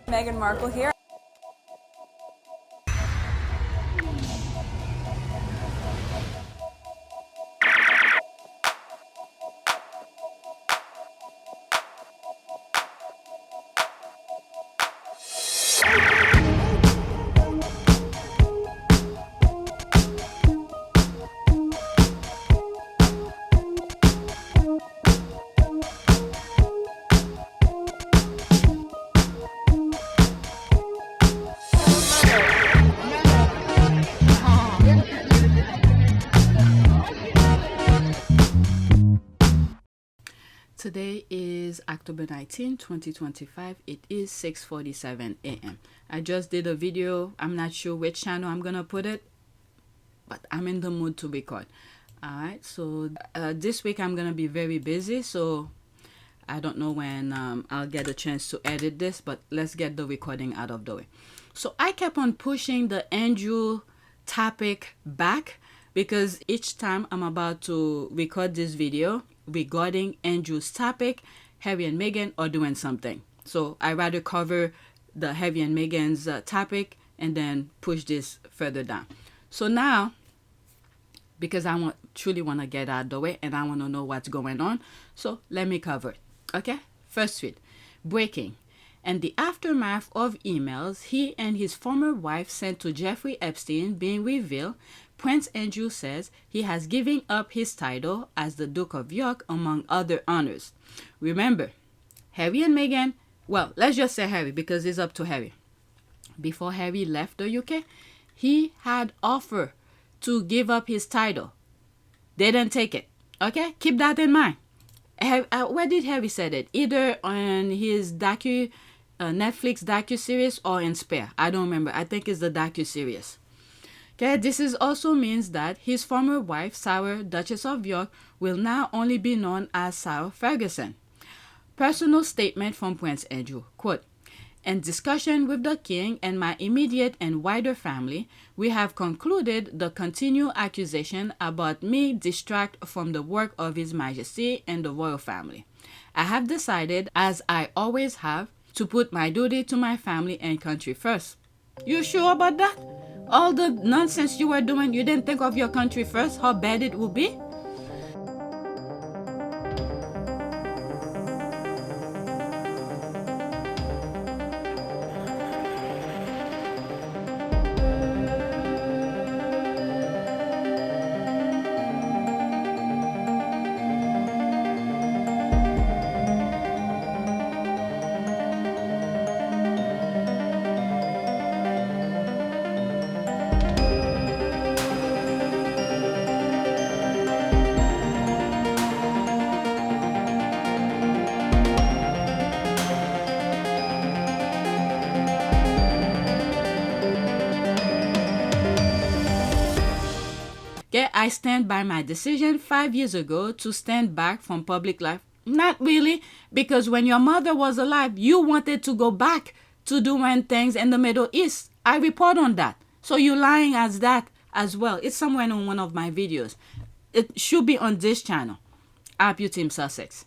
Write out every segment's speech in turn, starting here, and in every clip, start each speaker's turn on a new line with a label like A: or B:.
A: Meghan Markle here.
B: Today is October 19, 2025. It is 6:47 a.m. I just did a video. I'm not sure which channel I'm gonna put it, but I'm in the mood to record. Alright, so this week I'm gonna be very busy, so I don't know when I'll get a chance to edit this, but let's get the recording out of the way. So I kept on pushing the Andrew topic back because each time I'm about to record this video regarding Andrew's topic, Harry and Meghan are doing something. So I rather cover the Harry and Meghan's topic and then push this further down. So now, because I truly want to get out of the way and I want to know what's going on, so let me cover it. Okay, first tweet. Breaking. And the aftermath of emails he and his former wife sent to Jeffrey Epstein being revealed, Prince Andrew says he has given up his title as the Duke of York among other honors. Remember, Harry and Meghan, well, let's just say Harry because it's up to Harry. Before Harry left the UK, he had offered to give up his title. They didn't take it. Okay, keep that in mind. Where did Harry say it? Either on his Netflix docu-series or in Spare. I don't remember. I think it's the docu-series. Okay, this is also means that his former wife, Sarah, Duchess of York, will now only be known as Sarah Ferguson. Personal statement from Prince Andrew. Quote, in discussion with the king and my immediate and wider family, we have concluded the continued accusation about me distract from the work of His Majesty and the royal family. I have decided, as I always have, to put my duty to my family and country first. You sure about that? All the nonsense you were doing, you didn't think of your country first, how bad it would be? Okay, I stand by my decision 5 years ago to stand back from public life. Not really, because when your mother was alive, you wanted to go back to doing things in the Middle East. I report on that. So you're lying as that as well. It's somewhere in one of my videos. It should be on this channel. Team Sussex.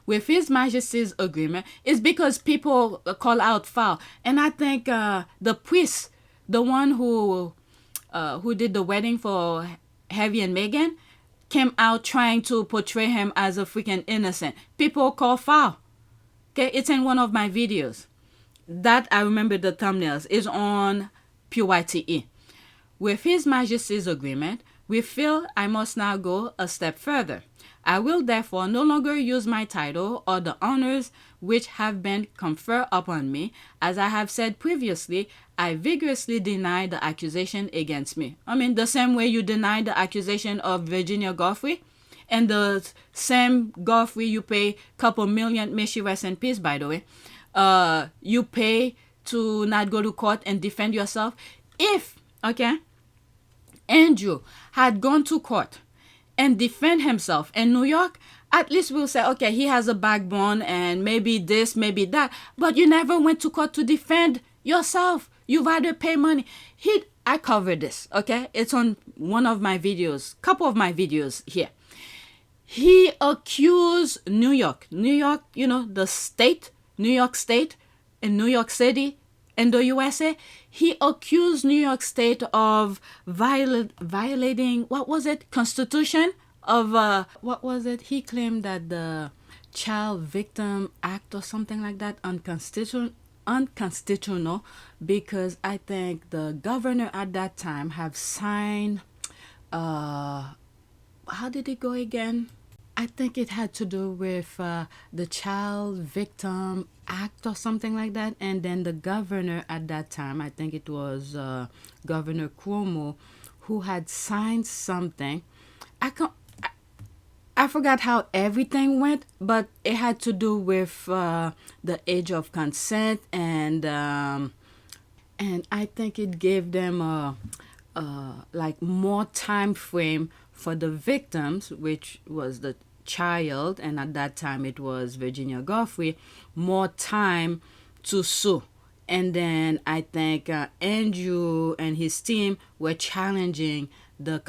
B: With His Majesty's agreement, it's because people call out foul. And I think the priest, the one who did the wedding for Harry and Meghan, came out trying to portray him as a freaking innocent. People call foul. Okay, it's in one of my videos. That I remember the thumbnails is on PYTE. With His Majesty's agreement, we feel I must now go a step further. I will therefore no longer use my title or the honors which have been conferred upon me. As I have said previously, I vigorously deny the accusation against me. I mean, the same way you deny the accusation of Virginia Giuffre, and the same Giuffre you pay couple million, may she rest in peace, by the way, you pay to not go to court and defend yourself. If, okay, Andrew had gone to court and defend himself in New York, at least we'll say, okay, he has a backbone and maybe this, maybe that. But you never went to court to defend yourself. You rather pay money. I covered this, okay? It's on one of my videos, couple of my videos here. He accused New York, you know, the state, New York State, in New York City, in the USA. He accused New York State of violating, what was it, Constitution of, what was it? He claimed that the Child Victim Act or something like that, unconstitutional, because I think the governor at that time have signed, how did it go again? I think it had to do with the Child Victim Act or something like that. And then the governor at that time, I think it was Governor Cuomo, who had signed something. I forgot how everything went, but it had to do with the age of consent, and I think it gave them like more time frame for the victims, which was the child, and at that time it was Virginia Giuffre, more time to sue. And then I think Andrew and his team were challenging the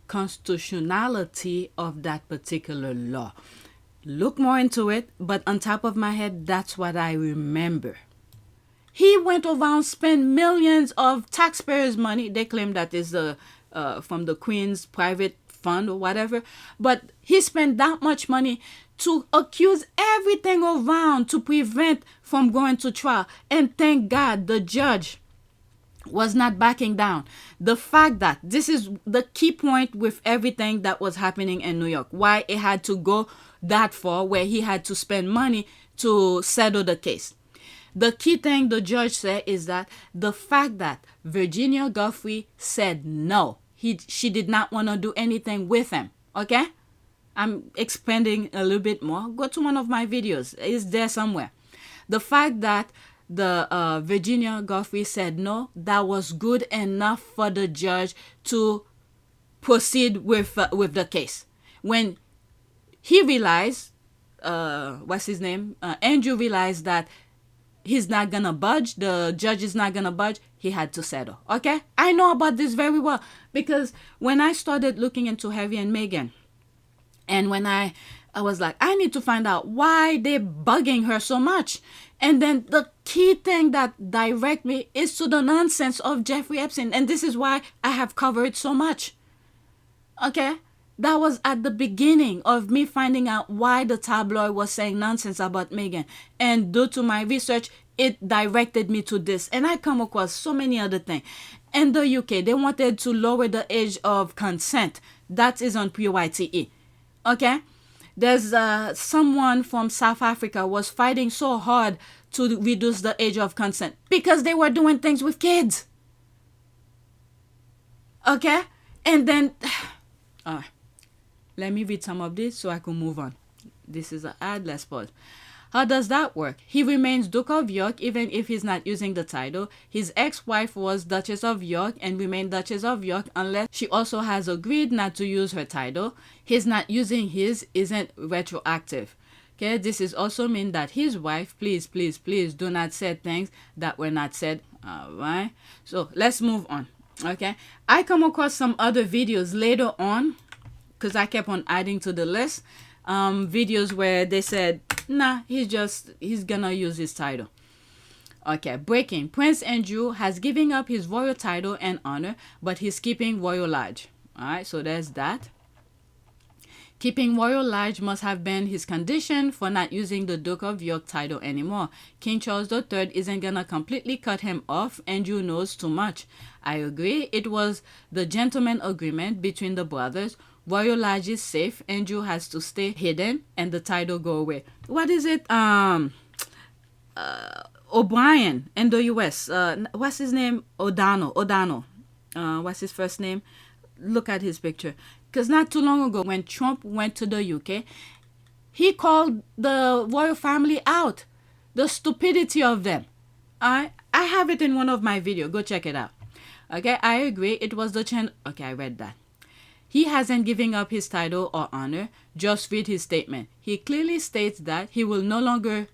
B: constitutionality of that particular law. Look more into it, but on top of my head, that's what I remember. He went over and spent millions of taxpayers' money. They claim that is from the Queen's private fund or whatever, but he spent that much money to accuse everything around to prevent from going to trial. And thank God the judge was not backing down. The fact that this is the key point with everything that was happening in New York, why it had to go that far, where he had to spend money to settle the case. The key thing the judge said is that the fact that Virginia Giuffre said no, she did not want to do anything with him. Okay, I'm expanding a little bit more. Go to one of my videos, it's there somewhere. The fact that the Virginia Giuffre said no, that was good enough for the judge to proceed with the case. When he realized, what's his name, Andrew realized that he's not gonna budge, the judge is not gonna budge, he had to settle. Okay, I know about this very well, because when I started looking into Harry and Meghan, and when I was like, I need to find out why they're bugging her so much. And then the key thing that direct me is to the nonsense of Jeffrey Epstein. And this is why I have covered so much. Okay? That was at the beginning of me finding out why the tabloid was saying nonsense about Meghan. And due to my research, it directed me to this. And I come across so many other things. In the UK, they wanted to lower the age of consent. That is on PYTE. Okay? There's someone from South Africa was fighting so hard to reduce the age of consent because they were doing things with kids. Okay? And then, let me read some of this so I can move on. This is an ad, let's pause. How does that work? He remains Duke of York even if he's not using the title. His ex-wife was Duchess of York and remained Duchess of York unless she also has agreed not to use her title. His not using his isn't retroactive. Okay, this is also mean that his wife, please do not say things that were not said. Alright, so let's move on. Okay, I come across some other videos later on because I kept on adding to the list. Videos where they said, nah, he's gonna use his title. Okay, breaking. Prince Andrew has given up his royal title and honor, but he's keeping royal liege. Alright, so there's that. Keeping royal liege must have been his condition for not using the Duke of York title anymore. King Charles III isn't gonna completely cut him off. Andrew knows too much. I agree. It was the gentleman agreement between the brothers. Royal liege is safe. Andrew has to stay hidden and the title go away. What is it? O'Brien in the US. What's his name? O'Donnell. What's his first name? Look at his picture. Because not too long ago, when Trump went to the UK, he called the royal family out. The stupidity of them. I have it in one of my videos. Go check it out. Okay, I agree. It was the Okay, I read that. He hasn't given up his title or honor. Just read his statement. He clearly states that he will no longer,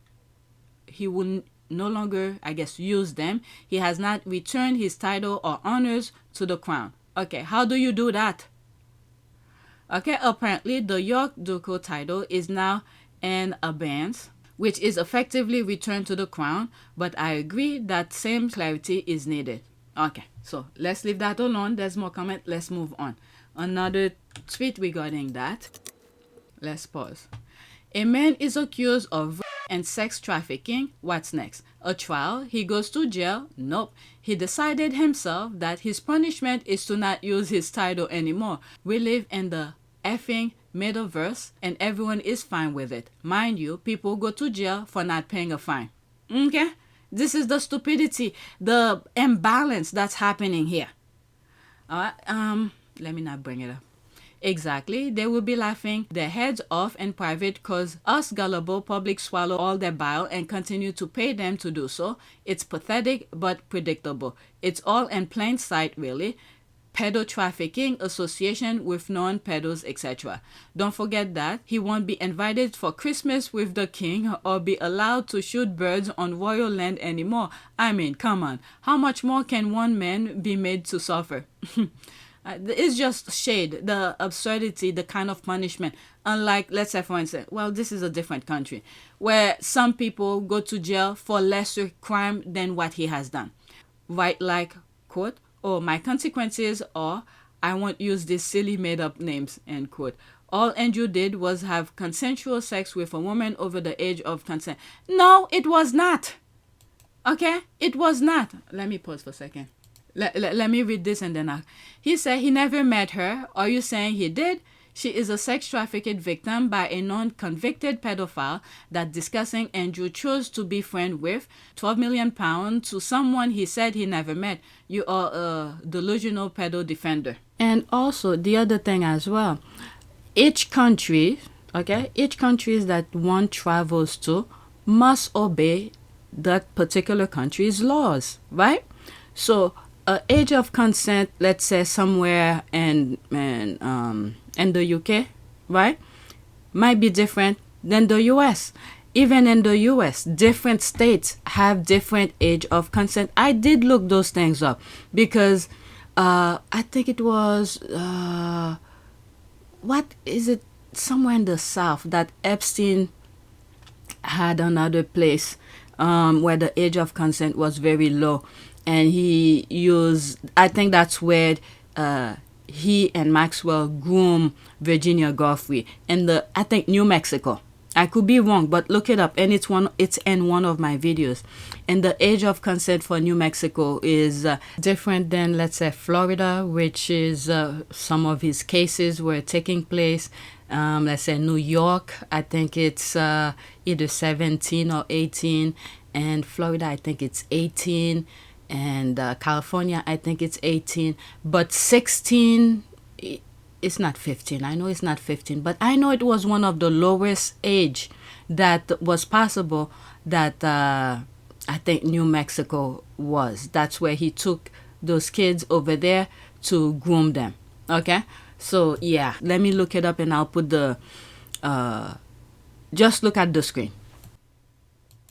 B: I guess, use them. He has not returned his title or honors to the crown. Okay, how do you do that? Okay, apparently the York ducal title is now in abeyance. which is effectively returned to the crown, but I agree that same clarity is needed. Okay, so let's leave that alone. There's more comment. Let's move on. Another tweet regarding that. Let's pause. A man is accused of and sex trafficking. What's next? A trial? He goes to jail? Nope. He decided himself that his punishment is to not use his title anymore. We live in the effing metaverse and everyone is fine with it. Mind you, people go to jail for not paying a fine. Okay? This is the stupidity, the imbalance that's happening here. Let me not bring it up. Exactly. They will be laughing their heads off in private because us gullible public swallow all their bile and continue to pay them to do so. It's pathetic but predictable. It's all in plain sight, really. Pedo trafficking association with non-pedos, etc. Don't forget that he won't be invited for Christmas with the king or be allowed to shoot birds on royal land anymore. I mean, come on. How much more can one man be made to suffer? It's just shade, the absurdity, the kind of punishment. Unlike, let's say, for instance, well, this is a different country where some people go to jail for lesser crime than what he has done. Right, like, quote, oh, my consequences are I won't use these silly made-up names, end quote. All Andrew did was have consensual sex with a woman over the age of consent. No, it was not. Okay? It was not. Let me pause for a second. Let me read this and then he said he never met her. Are you saying he did? She is a sex trafficked victim by a non-convicted pedophile that discussing Andrew chose to be friend with. 12 million pounds to someone he said he never met. You are a delusional pedo defender. And also the other thing as well, each country that one travels to must obey that particular country's laws, right? So age of consent, let's say somewhere in the UK, right, might be different than the US. Even in the US, different states have different age of consent. I did look those things up because I think it was what is it, somewhere in the South that Epstein had another place where the age of consent was very low. And he used, I think that's where he and Maxwell groomed Virginia Giuffre in I think New Mexico. I could be wrong, but look it up, and it's in one of my videos. And the age of consent for New Mexico is different than, let's say, Florida, which is some of his cases were taking place. Let's say New York, I think it's either 17 or 18, and Florida, I think it's 18. And California, I think it's 18, but 16, it's not 15. I know it's not 15, but I know it was one of the lowest age that was possible that I think New Mexico was. That's where he took those kids over there to groom them. Okay? So, yeah, let me look it up and I'll put just look at the screen.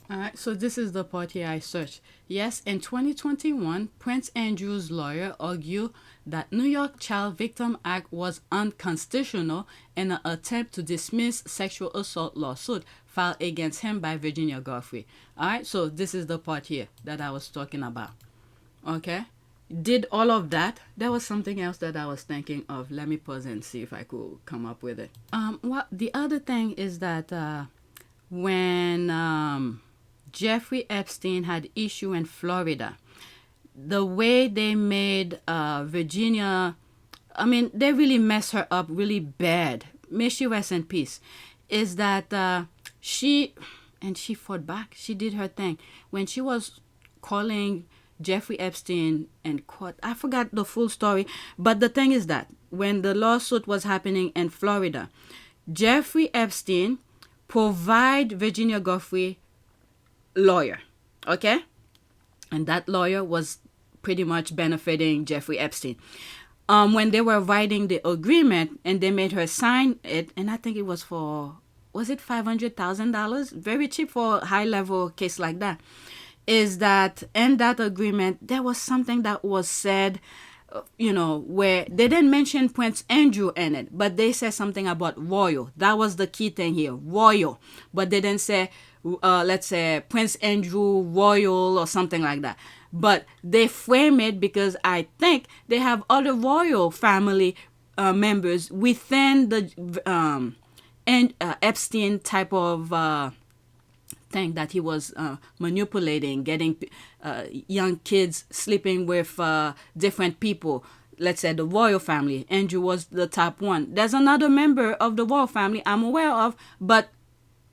B: Alright, so this is the part here I searched. Yes, in 2021, Prince Andrew's lawyer argued that New York Child Victim Act was unconstitutional in an attempt to dismiss sexual assault lawsuit filed against him by Virginia Giuffre. Alright, so this is the part here that I was talking about. Okay? Did all of that. There was something else that I was thinking of. Let me pause and see if I could come up with it. Well, the other thing is that when Jeffrey Epstein had issue in Florida, the way they made Virginia, I mean, they really messed her up really bad. May she rest in peace. Is that she fought back. She did her thing. When she was calling Jeffrey Epstein in court, I forgot the full story, but the thing is that when the lawsuit was happening in Florida, Jeffrey Epstein provide Virginia Giuffre lawyer, okay? And that lawyer was pretty much benefiting Jeffrey Epstein. When they were writing the agreement and they made her sign it, and I think it was for, was it $500,000? Very cheap for a high-level case like that. Is that in that agreement, there was something that was said you know, where they didn't mention Prince Andrew in it, but they said something about royal. That was the key thing here, royal. But they didn't say, let's say, Prince Andrew royal or something like that. But they frame it because I think they have other royal family members within the Epstein type of thing that he was manipulating, getting young kids sleeping with different people. Let's say the royal family. Andrew was the top one. There's another member of the royal family I'm aware of, but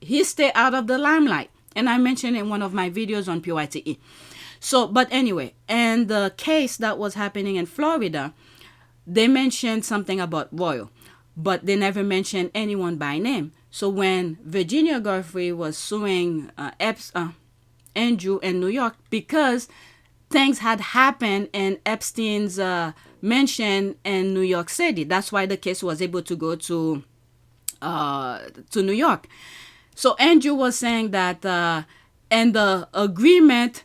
B: he stayed out of the limelight. And I mentioned in one of my videos on PYTE. So, but anyway, and the case that was happening in Florida, they mentioned something about royal, but they never mentioned anyone by name. So when Virginia Giuffre was suing Andrew in New York because things had happened in Epstein's mansion in New York City, that's why the case was able to go to New York. So Andrew was saying that and the agreement.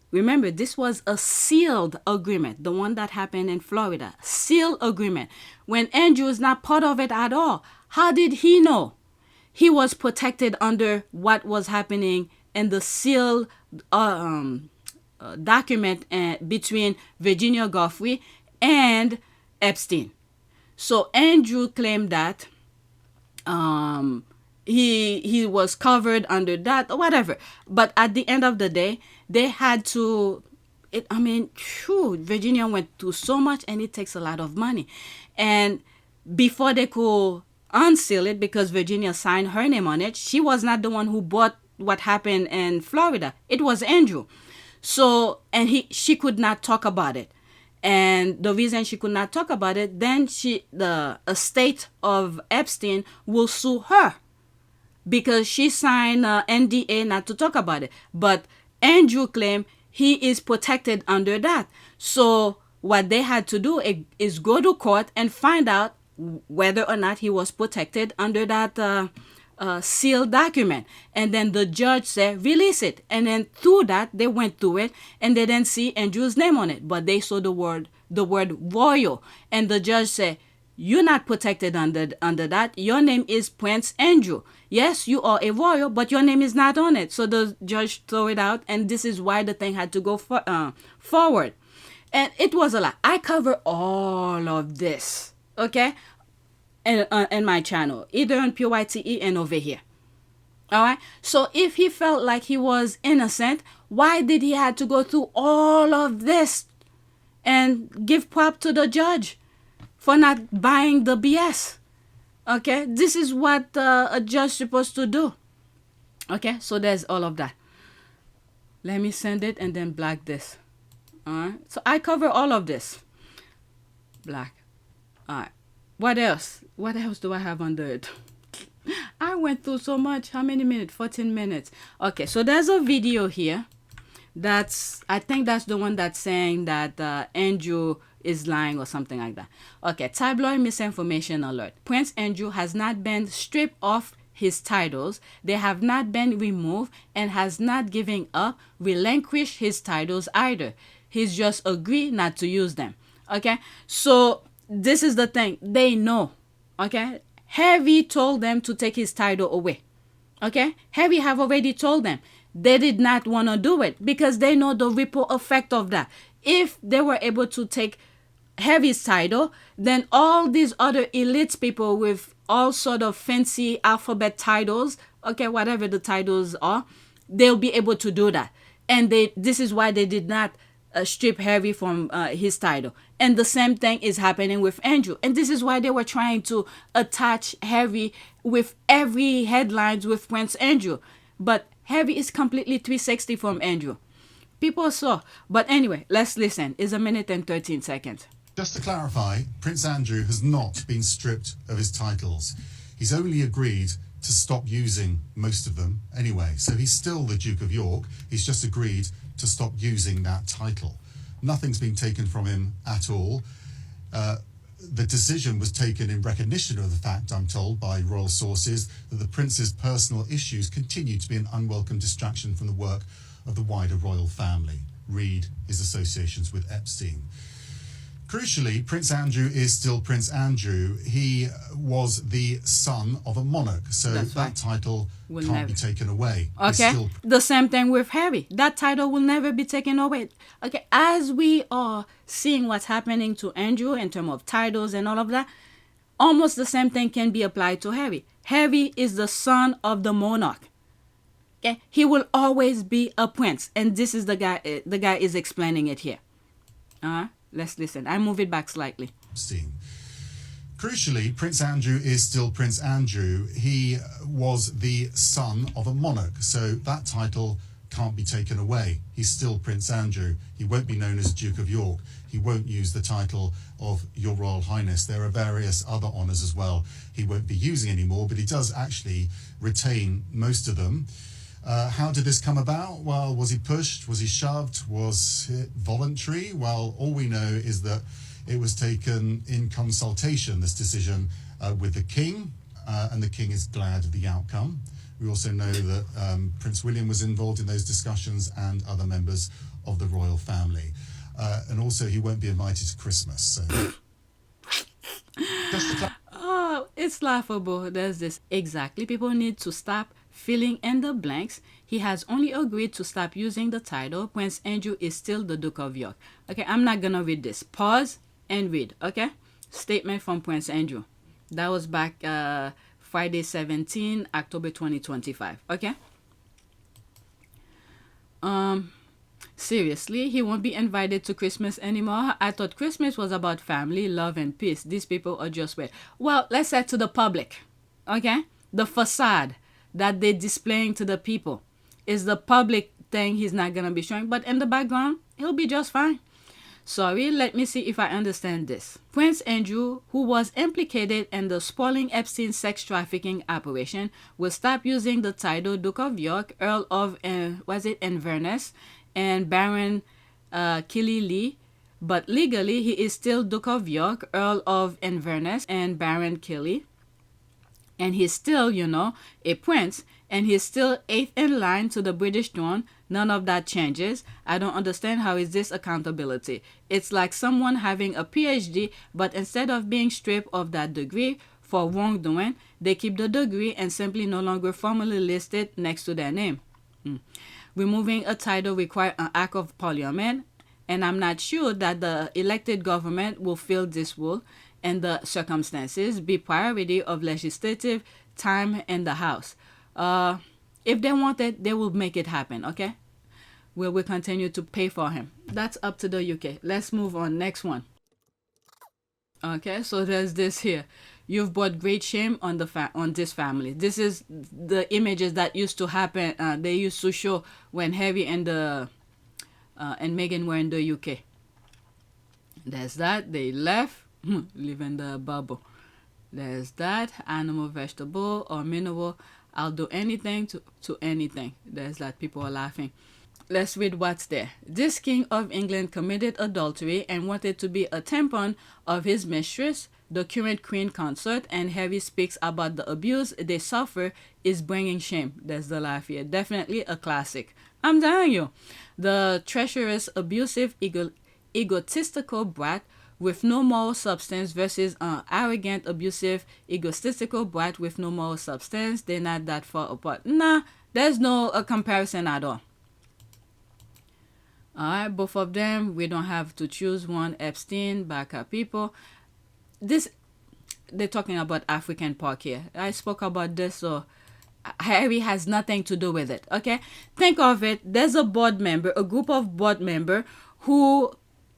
B: Remember, this was a sealed agreement, the one that happened in Florida. Sealed agreement. When Andrew is not part of it at all, how did he know? He was protected under what was happening in the sealed document between Virginia Giuffre and Epstein. So Andrew claimed that he was covered under that or whatever. But at the end of the day, they had to, Virginia went through so much and it takes a lot of money. And before they could unseal it, because Virginia signed her name on it, she was not the one who bought what happened in Florida. It was Andrew. So, and she could not talk about it. And the reason she could not talk about it, then the estate of Epstein will sue her because she signed an NDA not to talk about it. But Andrew claimed he is protected under that. So what they had to do is go to court and find out whether or not he was protected under that sealed document. And then the judge said, release it. And then through that, they went through it and they didn't see Andrew's name on it. But they saw the word royal. And the judge said, you're not protected under that. Your name is Prince Andrew. Yes, you are a royal, but your name is not on it. So the judge threw it out, and this is why the thing had to go forward. And it was a lot. I cover all of this, okay, in my channel, either on PYTE and over here. All right. So if he felt like he was innocent, why did he have to go through all of this and give prop to the judge for not buying the BS? Okay, this is what a judge is supposed to do. Okay, so there's all of that. Let me send it and then black this. All right, so I cover all of this. Black. All right, what else? What else do I have under it? I went through so much. How many minutes? 14 minutes. Okay, so there's a video here. I think that's the one that's saying that Andrew is lying or something like that. Okay, tabloid misinformation alert. Prince Andrew has not been stripped of his titles. They have not been removed and has not given up, relinquished his titles either. He's just agreed not to use them. Okay, so this is the thing. They know. Okay, Harry told them to take his title away. Okay, Harry have already told them. They did not want to do it because they know the ripple effect of that. If they were able to take Harry's title, then all these other elite people with all sort of fancy alphabet titles, okay, whatever the titles are, they'll be able to do that. And this is why they did not strip Harry from his title. And the same thing is happening with Andrew. And this is why they were trying to attach Harry with every headlines with Prince Andrew. But Harry is completely 360 from Andrew. People saw. But anyway, let's listen. It's 1 minute and 13 seconds.
A: Just to clarify, Prince Andrew has not been stripped of his titles. He's only agreed to stop using most of them anyway. So he's still the Duke of York. He's just agreed to stop using that title. Nothing's been taken from him at all. The decision was taken in recognition of the fact, I'm told by royal sources, that the prince's personal issues continue to be an unwelcome distraction from the work of the wider royal family. Read his associations with Epstein. Crucially, Prince Andrew is still Prince Andrew. He was the son of a monarch, so
B: That's
A: that
B: right.
A: title
B: Will
A: can't
B: never
A: be taken away. He's
B: Okay,
A: still
B: the same thing with Harry. That title will never be taken away. Okay, as we are seeing what's happening to Andrew in terms of titles and all of that, almost the same thing can be applied to Harry. Harry is the son of the monarch. Okay, he will always be a prince, and this is the guy. The guy is explaining it here. Let's listen. I move it back slightly.
A: Epstein. Crucially, Prince Andrew is still Prince Andrew. He was the son of a monarch, so that title can't be taken away. He's still Prince Andrew. He won't be known as Duke of York. He won't use the title of Your Royal Highness. There are various other honours as well he won't be using anymore, but he does actually retain most of them. How did this come about? Well, was he pushed? Was he shoved? Was it voluntary? Well, all we know is that it was taken in consultation, this decision, with the King, and the King is glad of the outcome. We also know that Prince William was involved in those discussions and other members of the royal family. And also, he won't be invited to Christmas. So,
B: Oh, it's laughable. There's this. Exactly. People need to stop filling in the blanks. He has only agreed to stop using the title. Prince Andrew is still the Duke of York. Okay, I'm not gonna read this. Pause and read. Okay, statement from Prince Andrew. That was back Friday 17 October 2025. Okay. Seriously, he won't be invited to Christmas anymore. I thought Christmas was about family, love, and peace. These people are just weird. Well, let's say to the public, okay? The facade that they're displaying to the people is the public thing he's not going to be showing. But in the background, he'll be just fine. Sorry, let me see if I understand this. Prince Andrew, who was implicated in the spoiling Epstein sex trafficking operation, will stop using the title Duke of York, Earl of, Inverness, and Baron Killy, but legally he is still Duke of York, Earl of Inverness, and Baron Killy. And he's still, a prince, and he's still 8th in line to the British throne. None of that changes. I don't understand how is this accountability. It's like someone having a PhD, but instead of being stripped of that degree for wrongdoing, they keep the degree and simply no longer formally list it next to their name. Removing a title requires an act of parliament, and I'm not sure that the elected government will fill this role in the circumstances, be priority of legislative time in the House. If they want it, they will make it happen, okay? We will continue to pay for him. That's up to the UK. Let's move on. Next one. Okay, so there's this here. You've brought great shame on on this family. This is the images that used to happen. They used to show when Harry and Meghan were in the UK. There's that. They left, live in the bubble. There's that. Animal, vegetable, or mineral. I'll do anything to anything. There's that. People are laughing. Let's read what's there. This King of England committed adultery and wanted to be a tampon of his mistress, the current Queen Consort, and Harry speaks about the abuse they suffer is bringing shame. There's the laugh here. Definitely a classic. I'm telling you. The treacherous, abusive, egotistical brat with no moral substance versus an arrogant, abusive, egotistical brat with no moral substance. They're not that far apart. Nah, there's no comparison at all. Alright, both of them, we don't have to choose one. Epstein, backup people. They're talking about African Park here. I spoke about this, so Harry has nothing to do with it, okay? Think of it, there's a board member, a group of board member who,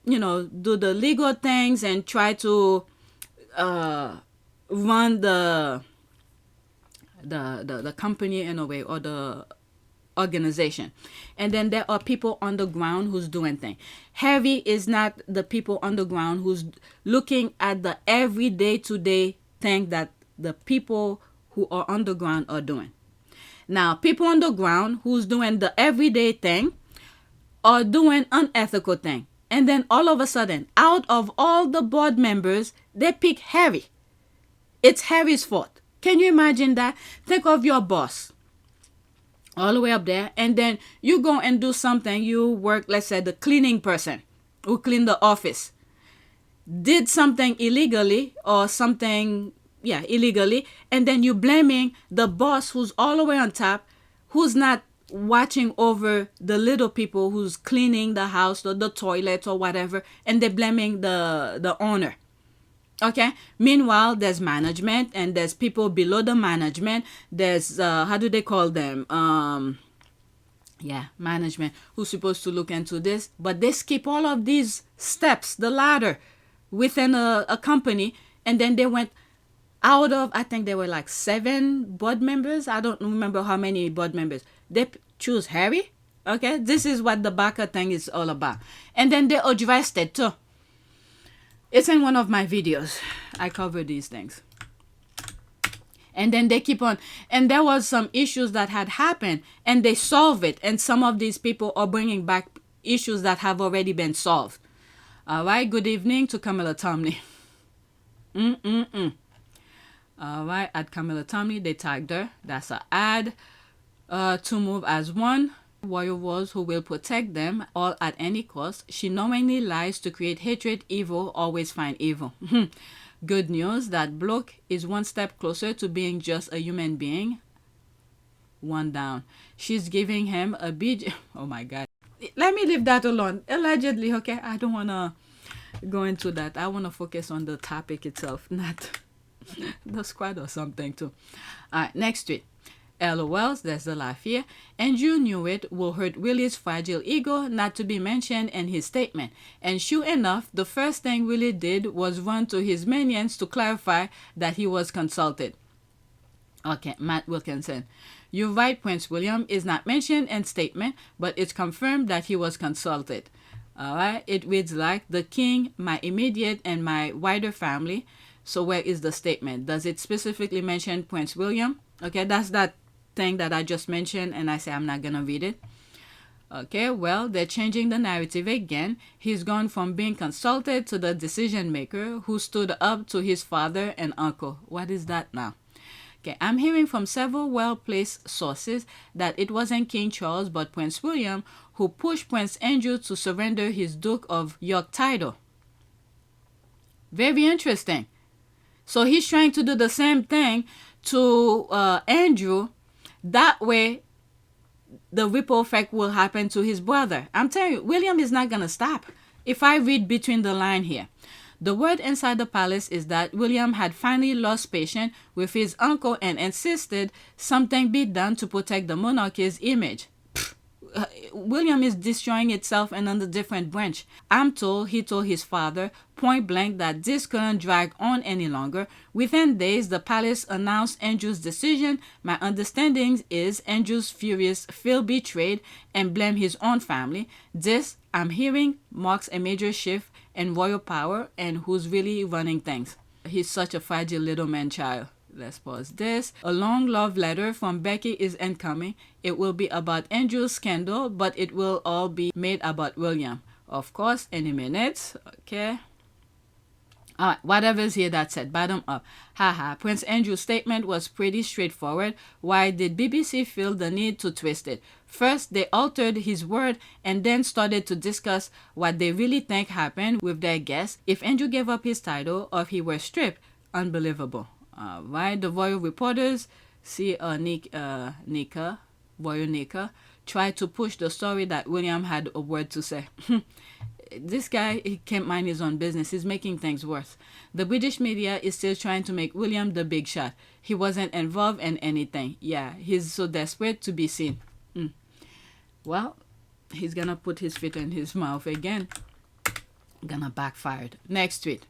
B: do the legal things and try to run the company in a way, or the organization. And then there are people on the ground who's doing things. Harry is not the people on the ground who's looking at the everyday today thing that the people who are on the ground are doing. Now, people on the ground who's doing the everyday thing are doing unethical thing. And then all of a sudden, out of all the board members, they pick Harry. It's Harry's fault. Can you imagine that? Think of your boss all the way up there, and then you go and do something. You work, let's say, the cleaning person who clean the office. did something illegally or something, yeah, illegally, and then you blaming the boss who's all the way on top, who's not watching over the little people who's cleaning the house or the toilet or whatever, and they're blaming the owner. Okay. Meanwhile, there's management and there's people below the management. There's how do they call them? Yeah, management, who's supposed to look into this, but they skip all of these steps, the ladder within a company, and then they went out of, I think there were like 7 board members. I don't remember how many board members. They choose Harry. Okay, this is what the Baka thing is all about. And then they addressed it too. It's in one of my videos. I cover these things. And then they keep on. And there was some issues that had happened and they solve it. And some of these people are bringing back issues that have already been solved. All right. Good evening to Camilla Tominey. All right. At Camilla Tominey, they tagged her. That's an ad. To move as one. Warrior Walls who will protect them all at any cost. She knowingly lies to create hatred. Evil always find evil. Good news, that bloke is one step closer to being just a human being. One down. She's giving him a BJ. Oh my God. Let me leave that alone. Allegedly, okay? I don't want to go into that. I want to focus on the topic itself, not the squad or something too. All right, next tweet. LOLs, there's the laugh here. Andrew knew it will hurt Willy's fragile ego not to be mentioned in his statement. And sure enough, the first thing Willy did was run to his minions to clarify that he was consulted. Okay, Matt Wilkinson. You're right, Prince William is not mentioned in statement, but it's confirmed that he was consulted. Alright, it reads like, the king, my immediate and my wider family. So where is the statement? Does it specifically mention Prince William? Okay, that's that thing that I just mentioned, and I say I'm not gonna read it. Okay, well, they're changing the narrative again. He's gone from being consulted to the decision maker who stood up to his father and uncle. What is that now? Okay, I'm hearing from several well-placed sources that it wasn't King Charles but Prince William who pushed Prince Andrew to surrender his Duke of York title. Very interesting. So he's trying to do the same thing to Andrew. That way, the ripple effect will happen to his brother. I'm telling you, William is not going to stop. If I read between the line here, the word inside the palace is that William had finally lost patience with his uncle and insisted something be done to protect the monarchy's image. William is destroying itself in a different branch. I'm told he told his father point blank that this couldn't drag on any longer. Within days, the palace announced Andrew's decision. My understanding is Andrew's furious, feel betrayed and blame his own family. This, I'm hearing, marks a major shift in royal power and who's really running things. He's such a fragile little man-child. Let's pause this. A long love letter from Becky is incoming. It will be about Andrew's scandal, but it will all be made about William. Of course, any minute. Okay. Alright, whatever's here, that's it. Bottom up. Haha. Prince Andrew's statement was pretty straightforward. Why did BBC feel the need to twist it? First, they altered his word and then started to discuss what they really think happened with their guests. If Andrew gave up his title or if he were stripped. Unbelievable. Right, the royal reporters, see Nika, Royal Nika, tried to push the story that William had a word to say. This guy, he can't mind his own business. He's making things worse. The British media is still trying to make William the big shot. He wasn't involved in anything. Yeah, he's so desperate to be seen. Well, he's gonna put his feet in his mouth again. Gonna backfire. Next tweet.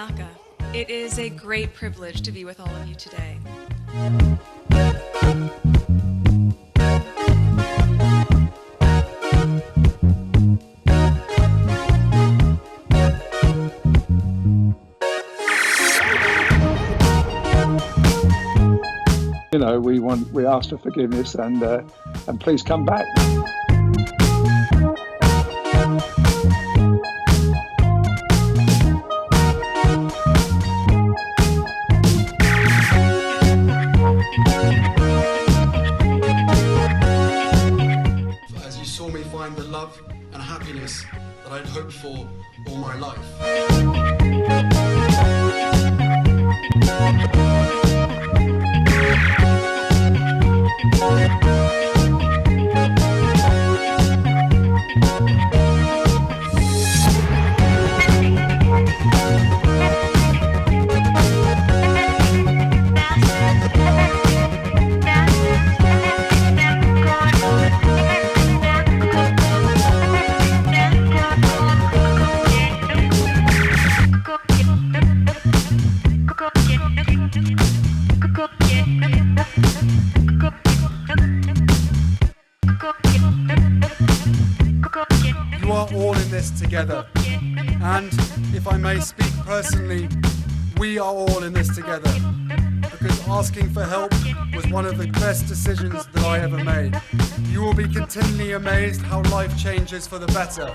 C: Bianca. It is a great privilege to be with all of you today.
D: You know, we ask for forgiveness and please come back.
E: As you saw me find the love and happiness that I'd hoped for all my life. You are all in this together, and if I may speak personally, we are all in this together, because asking for help was one of the best decisions that I ever made. You will be continually amazed how life changes for the better